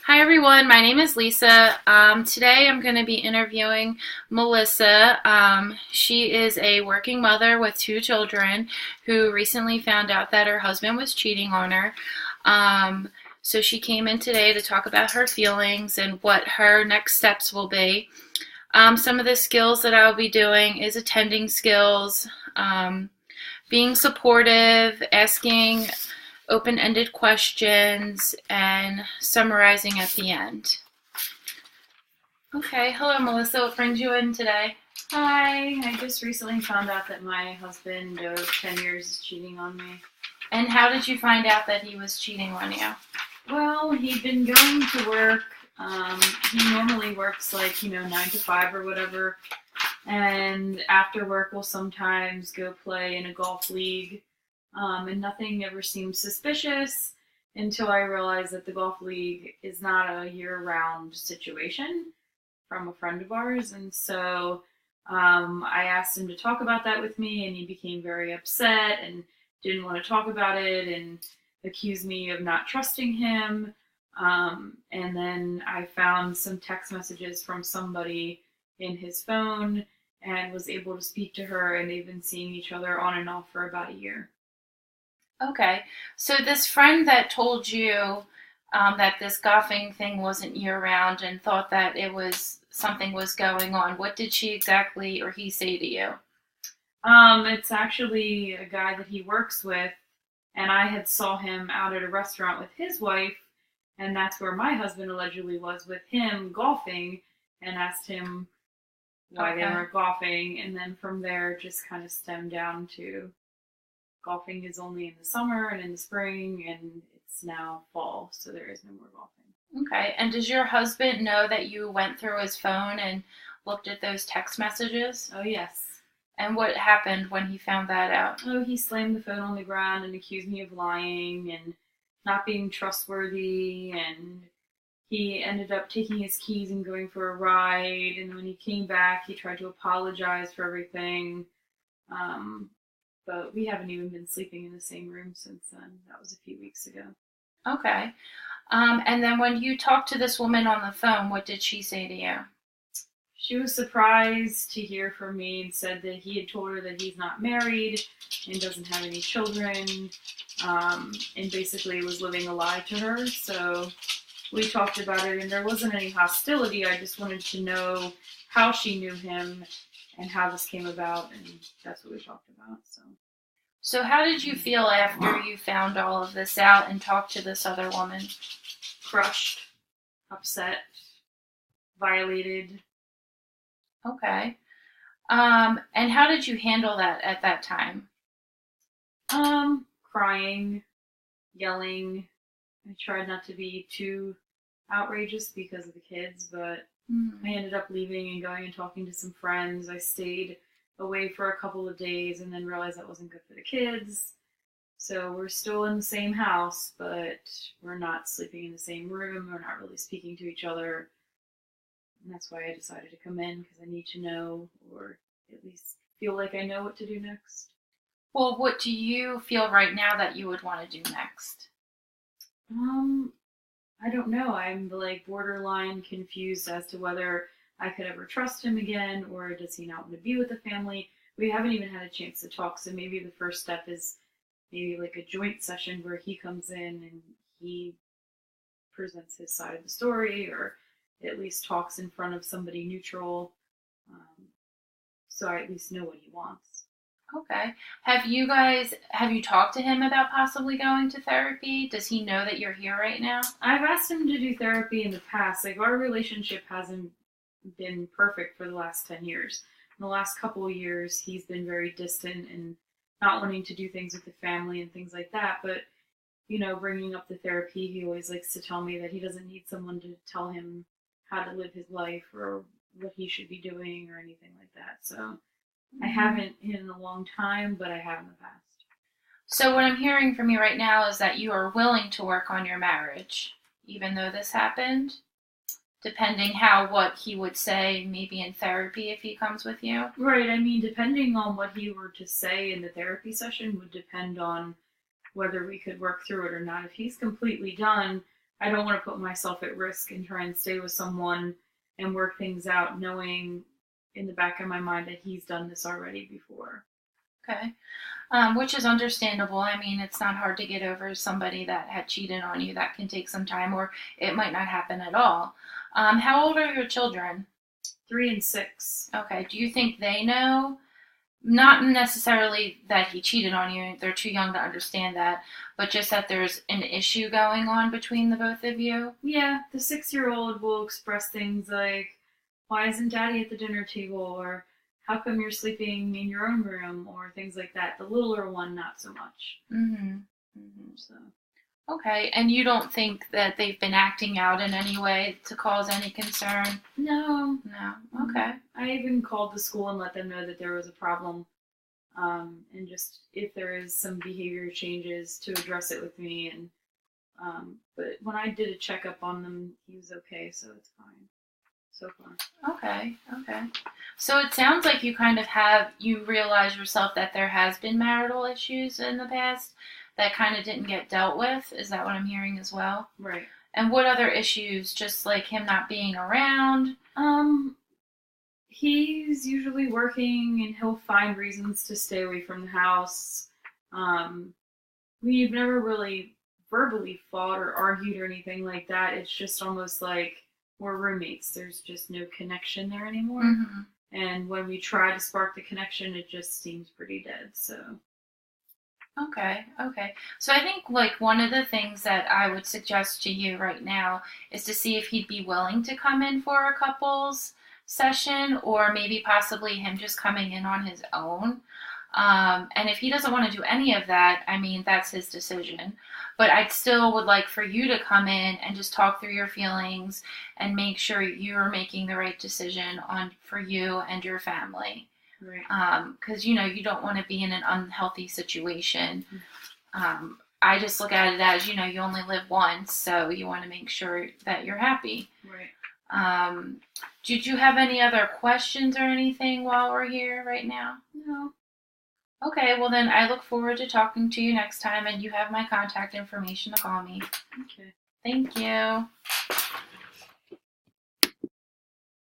Hi everyone, my name is Lisa. Today I'm going to be interviewing Melissa. She is a working mother with two children who recently found out that her husband was cheating on her. So she came in today to talk about her feelings and what her next steps will be. Some of the skills that I'll be doing is attending skills, being supportive, asking open-ended questions, and summarizing at the end. Okay, hello Melissa, what brings you in today? Hi, I just recently found out that my husband of 10 years is cheating on me. And how did you find out that he was cheating on you? Well, he'd been going to work. He normally works 9 to 5 or whatever. And after work, we'll sometimes go play in a golf league. And nothing ever seemed suspicious until I realized that the golf league is not a year-round situation from a friend of ours. And so I asked him to talk about that with me, and he became very upset and didn't want to talk about it and accused me of not trusting him. And then I found some text messages from somebody in his phone and was able to speak to her, and they've been seeing each other on and off for about a year. Okay, so this friend that told you that this golfing thing wasn't year-round and thought that something was going on, what did she exactly or he say to you? It's actually a guy that he works with, and I had saw him out at a restaurant with his wife, and that's where my husband allegedly was with him golfing, and asked him why they weren't golfing, and then from there just kind of stemmed down to golfing is only in the summer and in the spring, and it's now fall, so there is no more golfing. Okay, and does your husband know that you went through his phone and looked at those text messages? Oh, yes. And what happened when he found that out? Oh, he slammed the phone on the ground and accused me of lying and not being trustworthy, and he ended up taking his keys and going for a ride, and when he came back, he tried to apologize for everything. But we haven't even been sleeping in the same room since then. That was a few weeks ago. Okay. And then when you talked to this woman on the phone, what did she say to you? She was surprised to hear from me and said that he had told her that he's not married and doesn't have any children, and basically was living a lie to her. So we talked about it, and there wasn't any hostility. I just wanted to know how she knew him and how this came about, and that's what we talked about. So how did you feel after you found all of this out and talked to this other woman? Crushed, upset, violated. Okay. And how did you handle that at that time? Crying, yelling. I tried not to be too outrageous because of the kids, but I ended up leaving and going and talking to some friends. I stayed away for a couple of days and then realized that wasn't good for the kids. So we're still in the same house, but we're not sleeping in the same room. We're not really speaking to each other. And that's why I decided to come in, because I need to know, or at least feel like I know what to do next. Well, what do you feel right now that you would want to do next? I don't know. I'm borderline confused as to whether I could ever trust him again, or does he not want to be with the family? We haven't even had a chance to talk, so maybe the first step is maybe a joint session where he comes in and he presents his side of the story, or at least talks in front of somebody neutral, so I at least know what he wants. Okay. Have you talked to him about possibly going to therapy? Does he know that you're here right now? I've asked him to do therapy in the past. Our relationship hasn't been perfect for the last 10 years. In the last couple of years, he's been very distant and not wanting to do things with the family and things like that. But, bringing up the therapy, he always likes to tell me that he doesn't need someone to tell him how to live his life or what he should be doing or anything like that. So I haven't in a long time, but I have in the past. So what I'm hearing from you right now is that you are willing to work on your marriage, even though this happened, depending what he would say maybe in therapy if he comes with you. Right. I mean, depending on what he were to say in the therapy session would depend on whether we could work through it or not. If he's completely done, I don't want to put myself at risk and try and stay with someone and work things out, knowing in the back of my mind that he's done this already before. Okay. Which is understandable. I mean, it's not hard to get over somebody that had cheated on you. That can take some time, or it might not happen at all. How old are your children? 3 and 6. Okay. Do you think they know? Not necessarily that he cheated on you, they're too young to understand that, but just that there's an issue going on between the both of you? Yeah, the 6-year-old will express things like, "Why isn't Daddy at the dinner table?" or "How come you're sleeping in your own room?" or things like that. The littler one, not so much. Mm-hmm. Mm-hmm. So. Okay, and you don't think that they've been acting out in any way to cause any concern? No. No. Okay. I even called the school and let them know that there was a problem, and just if there is some behavior changes to address it with me. And but when I did a checkup on them, he was okay, so it's fine so far. Okay. Okay. So it sounds like you realize yourself that there has been marital issues in the past that kind of didn't get dealt with. Is that what I'm hearing as well? Right. And what other issues? Just like him not being around? He's usually working and he'll find reasons to stay away from the house. We've never really verbally fought or argued or anything like that. It's just almost like we're roommates. There's just no connection there anymore. Mm-hmm. And when we try to spark the connection, it just seems pretty dead. So. Okay, okay. So I think like one of the things that I would suggest to you right now is to see if he'd be willing to come in for a couples session, or maybe possibly him just coming in on his own. And if he doesn't want to do any of that, I mean, that's his decision. But I still would like for you to come in and just talk through your feelings and make sure you're making the right decision for you and your family. Right. Because you don't want to be in an unhealthy situation. I just look at it as you only live once, so you want to make sure that you're happy. Right. Did you have any other questions or anything while we're here right now? No. Okay, well then I look forward to talking to you next time, and you have my contact information to call me. Okay. Thank you.